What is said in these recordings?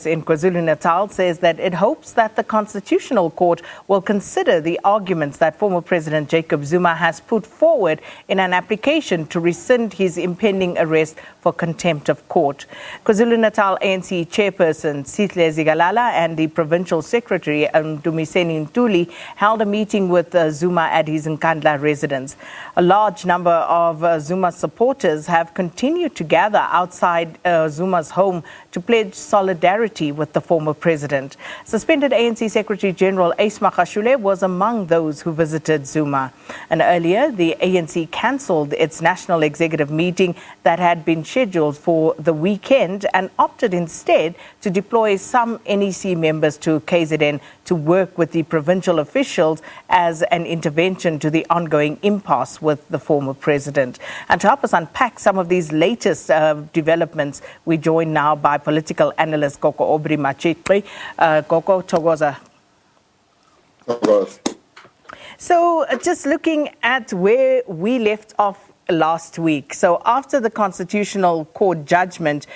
in KwaZulu-Natal says that it hopes that the Constitutional Court will consider the arguments that former President Jacob Zuma has put forward in an application to rescind his impending arrest for contempt of court. KwaZulu-Natal ANC chairperson Sihle Zikalala and the provincial secretary Mdumiseni Ntuli held a meeting with Zuma at his Nkandla residence. A large number of Zuma's supporters have continued to gather outside Zuma's home to pledge solidarity with the former president. Suspended ANC Secretary General Magashule was among those who visited Zuma. And earlier, the ANC cancelled its national executive meeting that had been scheduled for the weekend and opted instead to deploy some NEC members to KZN to work with the provincial officials as an intervention to the ongoing impasse with the former president. And to help us unpack some of these latest developments, we join now by political analyst Gogo Aubrey Matshiqi. Gogo, Togoza. So just looking at where we left off last week. So after the Constitutional Court judgment,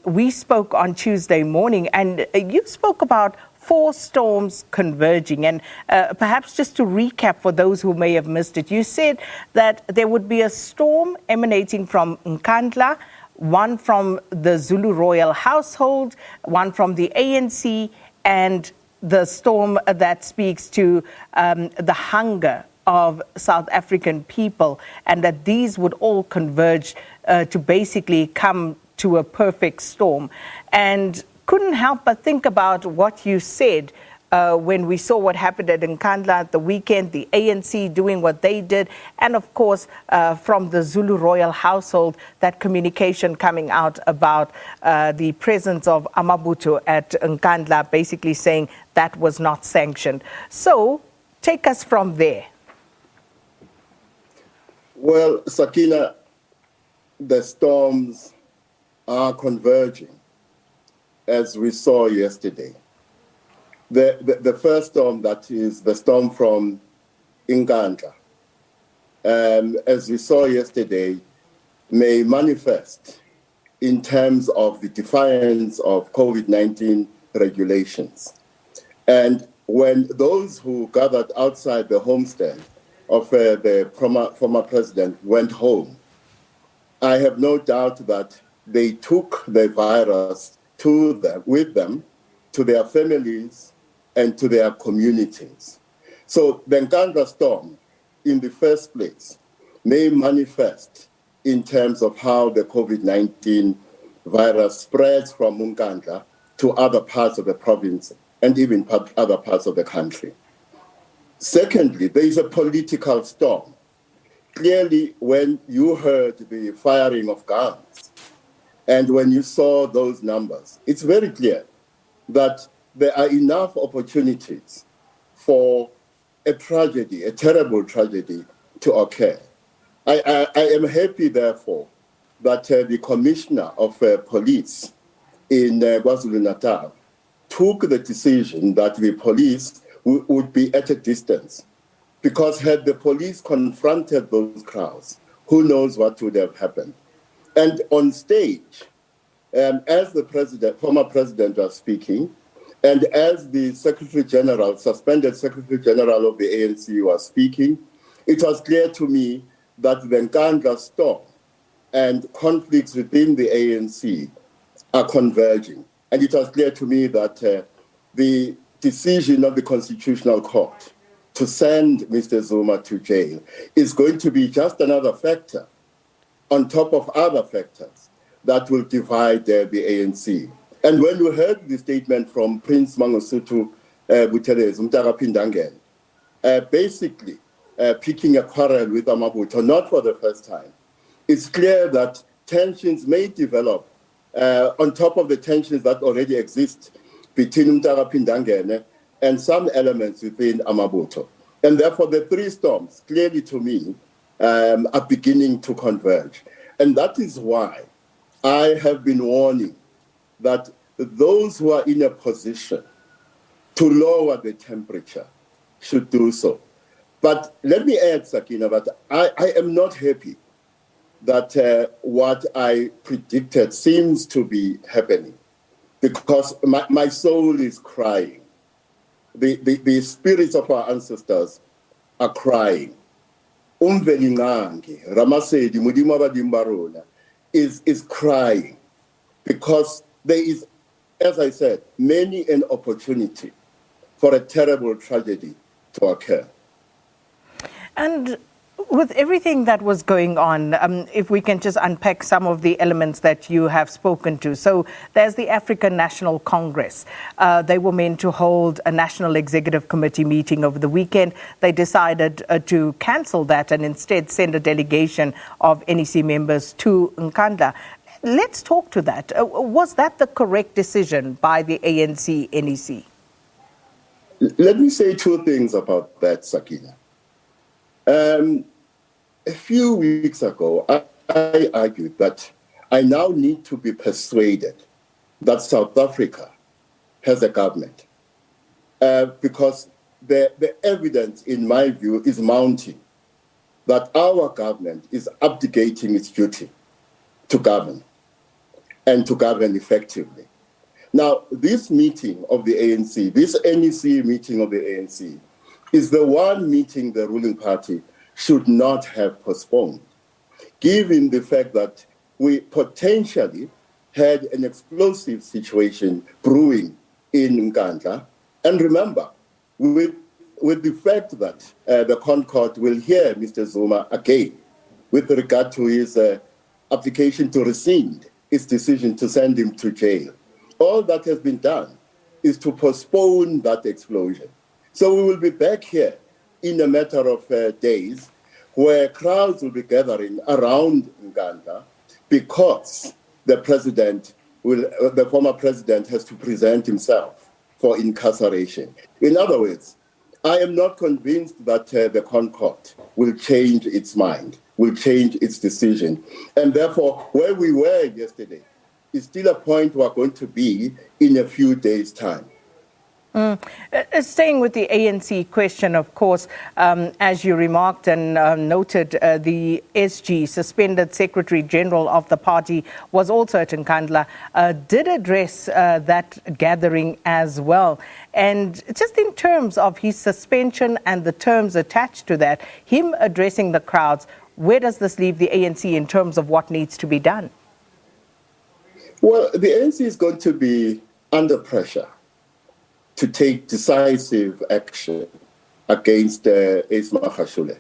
we spoke on Tuesday morning and you spoke about four storms converging. And perhaps just to recap for those who may have missed it, you said that there would be a storm emanating from Nkandla, one from the Zulu royal household, one from the ANC, and the storm that speaks to the hunger of South African people, and that these would all converge to basically come to a perfect storm. And couldn't help but think about what you said when we saw what happened at Nkandla at the weekend, the ANC doing what they did, and of course from the Zulu royal household, that communication coming out about the presence of Amabutho at Nkandla, basically saying that was not sanctioned. So take us from there. Well, Sakina, the storms are converging, as we saw yesterday. The first storm, that is the storm from Nkandla, as we saw yesterday, may manifest in terms of the defiance of COVID-19 regulations. And when those who gathered outside the homestead of the former president went home, I have no doubt that they took the virus with them to their families and to their communities. So the Nkandla storm, in the first place, may manifest in terms of how the COVID-19 virus spreads from Nkandla to other parts of the province and even other parts of the country. Secondly, there is a political storm. Clearly, when you heard the firing of guns and when you saw those numbers, it's very clear that there are enough opportunities for a tragedy, a terrible tragedy, to occur. I am happy, therefore, that the commissioner of police in KwaZulu-Natal took the decision that the police would be at a distance, because had the police confronted those crowds, who knows what would have happened. And on stage, as the former president was speaking, and as the suspended Secretary General of the ANC was speaking, it was clear to me that the Nkandla storm and conflicts within the ANC are converging. And it was clear to me that the decision of the Constitutional Court to send Mr. Zuma to jail is going to be just another factor on top of other factors that will divide the ANC. And when you heard the statement from Prince Mangosuthu Buthelezi, Mtaka Pindangen, basically picking a quarrel with Amabutho, not for the first time, it's clear that tensions may develop on top of the tensions that already exist between Mtaka Pindangen and some elements within Amabutho. And therefore, the three storms, clearly to me, are beginning to converge. And that is why I have been warning that those who are in a position to lower the temperature should do so. But let me add, Sakina, that I am not happy that what I predicted seems to be happening. because my soul is crying. The spirits of our ancestors are crying. Umvelingangi, Ramasedi, Mudima Badimbarona, is crying because there is, as I said, many an opportunity for a terrible tragedy to occur. And with everything that was going on, if we can just unpack some of the elements that you have spoken to. So there's the African National Congress. They were meant to hold a National Executive Committee meeting over the weekend. They decided to cancel that and instead send a delegation of NEC members to Nkandla. Let's talk to that. Was that the correct decision by the ANC NEC? Let me say two things about that, Sakina. A few weeks ago, I argued that I now need to be persuaded that South Africa has a government because the evidence, in my view, is mounting that our government is abdicating its duty to govern and to govern effectively. Now, this meeting of the ANC, this NEC meeting of the ANC, is the one meeting the ruling party should not have postponed, given the fact that we potentially had an explosive situation brewing in Nkandla. And remember, with the fact that the Concord will hear Mr. Zuma again with regard to his application to rescind his decision to send him to jail. All that has been done is to postpone that explosion. So we will be back here in a matter of days where crowds will be gathering around Nkandla because the former president has to present himself for incarceration. In other words, I am not convinced that the Concord will change its mind, will change its decision. And therefore, where we were yesterday is still a point we're going to be in a few days' time. Staying with the ANC question, of course, as you remarked and noted, the SG, suspended Secretary General of the party, was also at Nkandla, did address that gathering as well. And just in terms of his suspension and the terms attached to that, him addressing the crowds, where does this leave the ANC in terms of what needs to be done? Well, the ANC is going to be under pressure to take decisive action against Ace Magashule,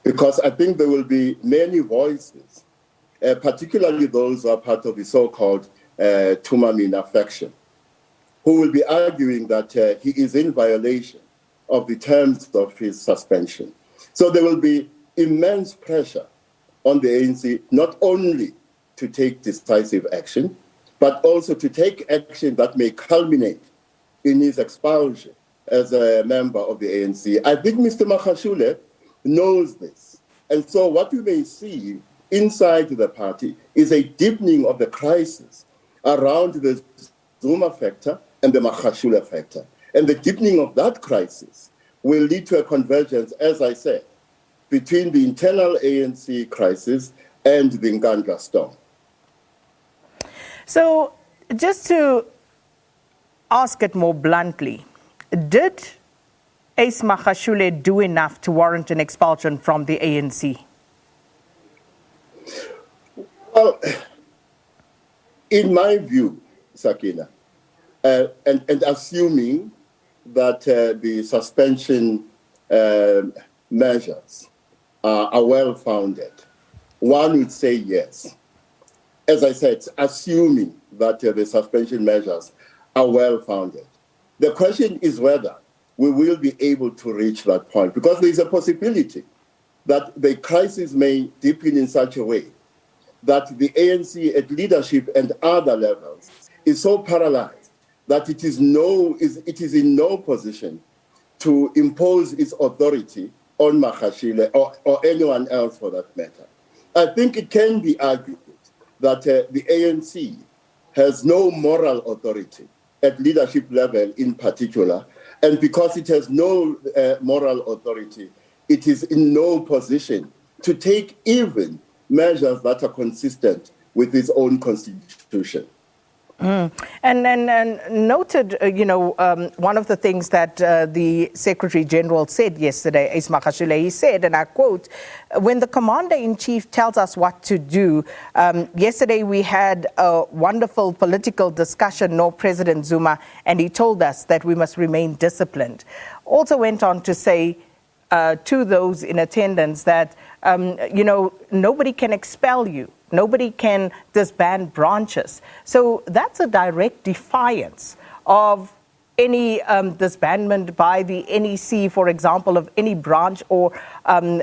because I think there will be many voices, particularly those who are part of the so-called Tumamina faction, who will be arguing that he is in violation of the terms of his suspension. So there will be immense pressure on the ANC, not only to take decisive action, but also to take action that may culminate in his expulsion as a member of the ANC. I think Mr. Magashule knows this. And so what we may see inside the party is a deepening of the crisis around the Zuma factor and the Magashule factor. And the deepening of that crisis will lead to a convergence, as I said, between the internal ANC crisis and the Nkandla storm. So just to ask it more bluntly, did Ace Magashule do enough to warrant an expulsion from the ANC? Well, in my view, Sakina, and assuming that the suspension measures are well-founded, one would say yes. As I said, assuming that the suspension measures are well-founded. The question is whether we will be able to reach that point, because there is a possibility that the crisis may deepen in such a way that the ANC at leadership and other levels is so paralyzed that it is in no position to impose its authority on Magashule or anyone else for that matter. I think it can be argued that the ANC has no moral authority at leadership level in particular, and because it has no moral authority, it is in no position to take even measures that are consistent with its own constitution. And noted, one of the things that the Secretary General said yesterday is Magashule. He said, and I quote, when the Commander-in-Chief tells us what to do, yesterday we had a wonderful political discussion, President Zuma, and he told us that we must remain disciplined. Also went on to say to those in attendance that, nobody can expel you. Nobody can disband branches. So that's a direct defiance of any disbandment by the NEC, for example, of any branch or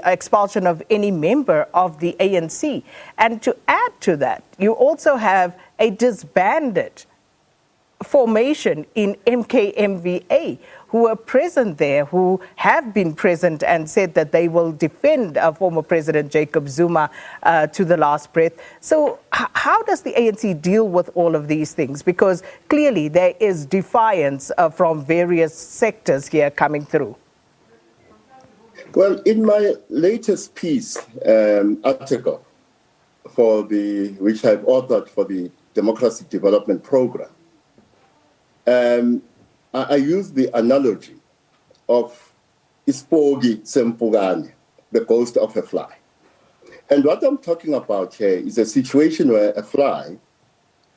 expulsion of any member of the ANC. And to add to that, you also have a disbanded formation in MKMVA who are present there, who have been present and said that they will defend former President Jacob Zuma to the last breath. So how does the ANC deal with all of these things? Because clearly there is defiance from various sectors here coming through. Well, in my latest piece, article, which I've authored for the Democracy Development Program, I use the analogy of Ispogi Sempugane, the ghost of a fly. And what I'm talking about here is a situation where a fly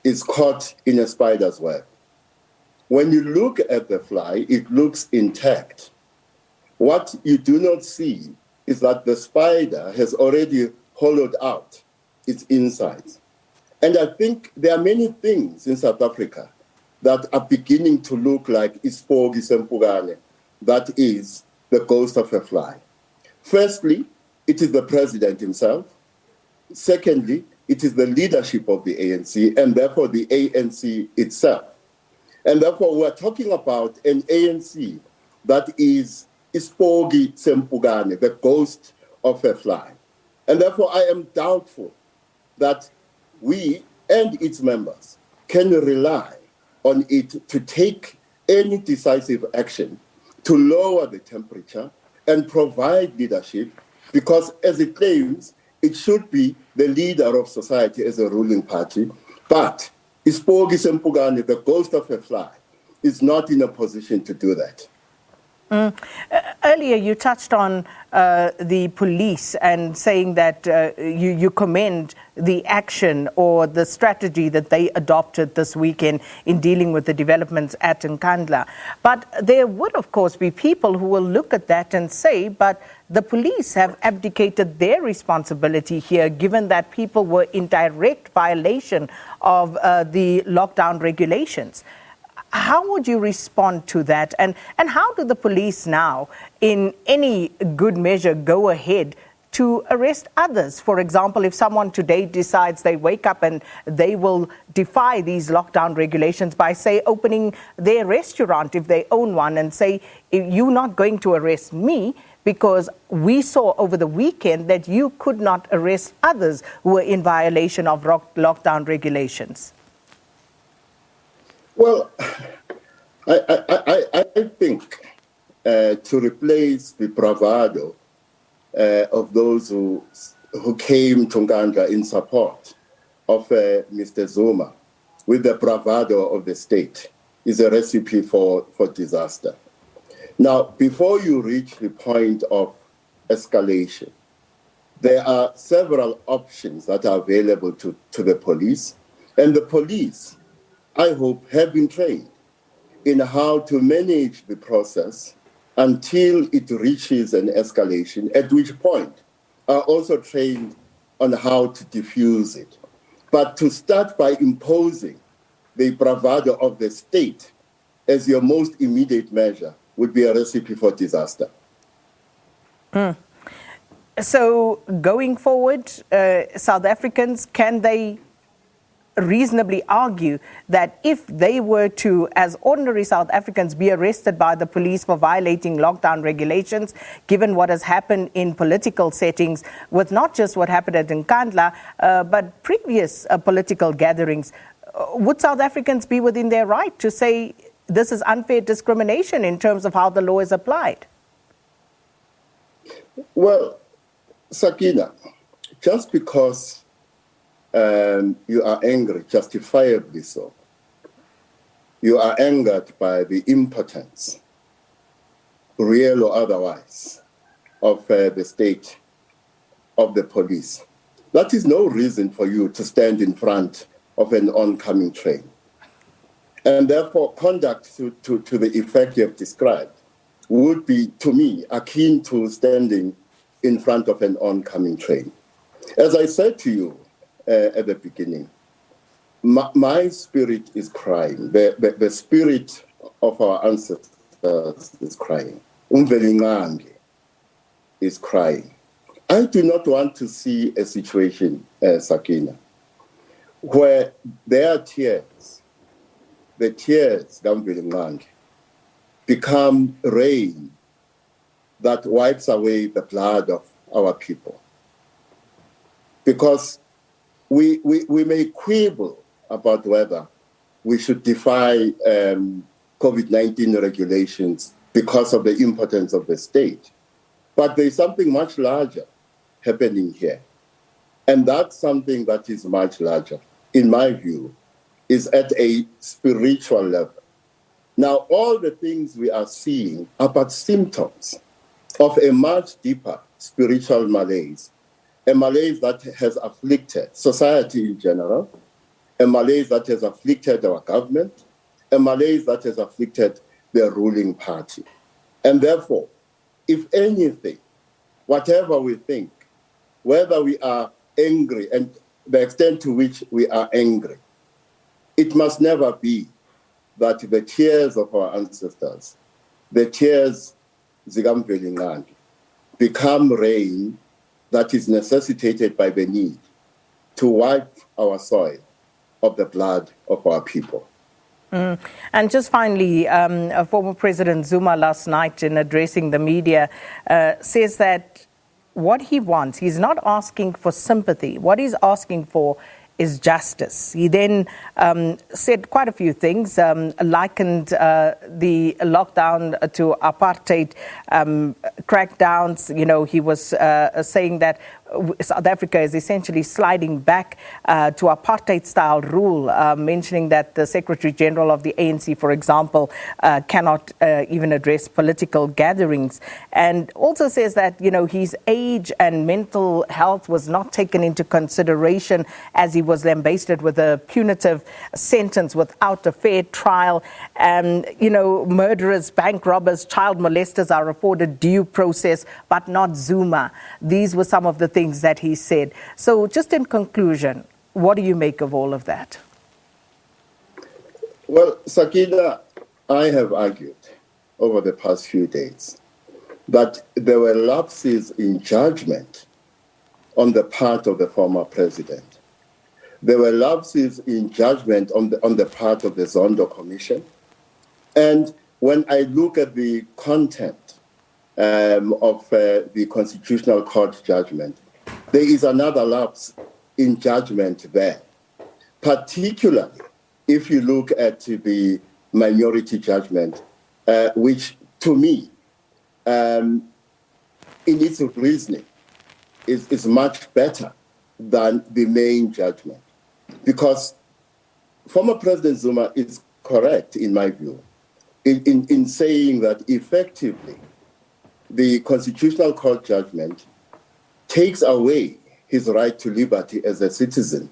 is caught in a spider's web. When you look at the fly, it looks intact. What you do not see is that the spider has already hollowed out its insides. And I think there are many things in South Africa that are beginning to look like Ispogi Sempugane, that is the ghost of a fly. Firstly, it is the president himself. Secondly, it is the leadership of the ANC and therefore the ANC itself. And therefore we're talking about an ANC that is Ispogi Sempugane, the ghost of a fly. And therefore I am doubtful that we and its members can rely on it to take any decisive action to lower the temperature and provide leadership, because as it claims, it should be the leader of society as a ruling party. But Ispogi Sempugane, the ghost of a fly, is not in a position to do that. Earlier, you touched on the police and saying that you commend the action or the strategy that they adopted this weekend in dealing with the developments at Nkandla. But there would, of course, be people who will look at that and say, but the police have abdicated their responsibility here, given that people were in direct violation of the lockdown regulations. How would you respond to that? And how do the police now, in any good measure, go ahead to arrest others? For example, if someone today decides they wake up and they will defy these lockdown regulations by, say, opening their restaurant if they own one and say, you're not going to arrest me because we saw over the weekend that you could not arrest others who were in violation of lockdown regulations. Well, I think to replace the bravado of those who came to Nkandla in support of Mr. Zuma with the bravado of the state is a recipe for disaster. Now, before you reach the point of escalation, there are several options that are available to the police, and the police, I hope, have been trained in how to manage the process until it reaches an escalation, at which point are also trained on how to diffuse it. But to start by imposing the bravado of the state as your most immediate measure would be a recipe for disaster. So going forward, South Africans, can they reasonably argue that if they were to, as ordinary South Africans, be arrested by the police for violating lockdown regulations, given what has happened in political settings with not just what happened at Nkandla, but previous political gatherings, would South Africans be within their right to say this is unfair discrimination in terms of how the law is applied? Well, Sakina, just because you are angry, justifiably so, you are angered by the impotence, real or otherwise, of the state, of the police. That is no reason for you to stand in front of an oncoming train. And therefore, conduct to the effect you have described would be, to me, akin to standing in front of an oncoming train. As I said to you at the beginning, my spirit is crying. The spirit of our ancestors is crying. Umvelingange is crying. I do not want to see a situation, Sakina, where their tears, the tears, Gamvelingange, become rain that wipes away the blood of our people. Because we may quibble about whether we should defy COVID-19 regulations because of the impotence of the state. But there's something much larger happening here. And that's something that is much larger, in my view, is at a spiritual level. Now, all the things we are seeing are but symptoms of a much deeper spiritual malaise, a malaise that has afflicted society in general, a malaise that has afflicted our government, a malaise that has afflicted the ruling party. And therefore, if anything, whatever we think, whether we are angry and the extent to which we are angry, it must never be that the tears of our ancestors, the tears zikamvelingange, become rain that is necessitated by the need to wipe our soil of the blood of our people. And just finally, former President Zuma last night in addressing the media says that what he wants, he's not asking for sympathy. What he's asking for is justice. He then said quite a few things, likened the lockdown to apartheid crackdowns. You know, he was saying that South Africa is essentially sliding back to apartheid-style rule, mentioning that the Secretary General of the ANC, for example, cannot even address political gatherings, and also says that, you know, his age and mental health was not taken into consideration as he was lambasted with a punitive sentence without a fair trial. And, you know, murderers, bank robbers, child molesters are afforded due process, but not Zuma. These were some of the things that he said. So just in conclusion, what do you make of all of that? Well, Sakina, I have argued over the past few days that there were lapses in judgment on the part of the former president. There were lapses in judgment on the part of the Zondo Commission. And when I look at the content of the Constitutional Court judgment, there is another lapse in judgment there, particularly if you look at the minority judgment, which to me, in its reasoning, is much better than the main judgment. Because former President Zuma is correct, in my view, in saying that effectively the Constitutional Court judgment takes away his right to liberty as a citizen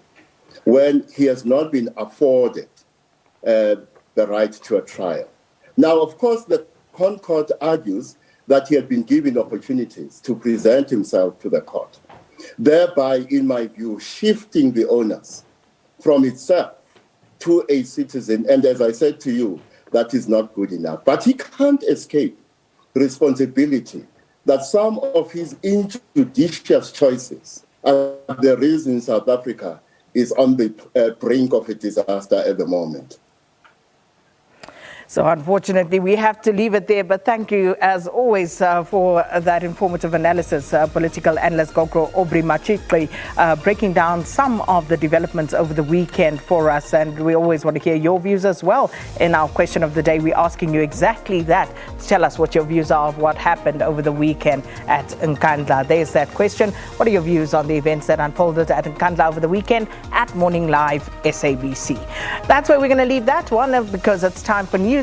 when he has not been afforded the right to a trial. Now, of course, the Concord argues that he had been given opportunities to present himself to the court, thereby, in my view, shifting the onus from itself to a citizen. And as I said to you, that is not good enough. But he can't escape responsibility that some of his injudicious choices are the reason South Africa is on the brink of a disaster at the moment. So unfortunately, we have to leave it there. But thank you, as always, for that informative analysis. Political analyst Gogo Aubrey Matshiqi breaking down some of the developments over the weekend for us. And we always want to hear your views as well. In our question of the day, we're asking you exactly that. Tell us what your views are of what happened over the weekend at Nkandla. There's that question. What are your views on the events that unfolded at Nkandla over the weekend at Morning Live SABC? That's where we're going to leave that one, because it's time for news.